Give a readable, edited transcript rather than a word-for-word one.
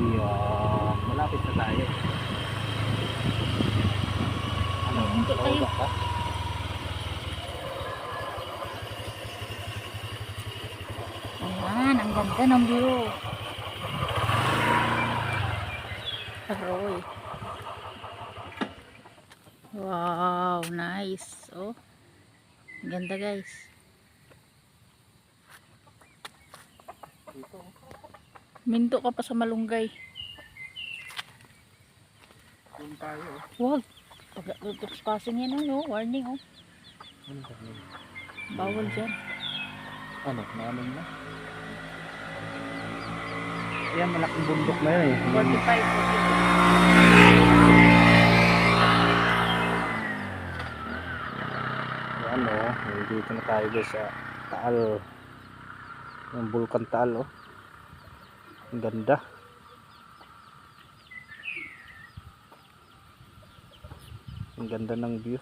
Iyan, malapit na tayo. Ano? Hinto tayo. Baba ka? Ayan, ang ganda ng view. Aroy. Wow, nice. Oh, ang ganda guys. Dito. Minto ka pa sa malunggay. Doon tayo. Wag. Pag-trespassing yan oh. Warning oh. Ano ba yun? Bawal dyan. Ano? Namin na? Ayan, malaking bundok na yun eh. 45, 46. Ayan o, dito na tayo guys sa Taal. Yung Bulkan Taal oh. Ang ganda. Ang ganda ng view.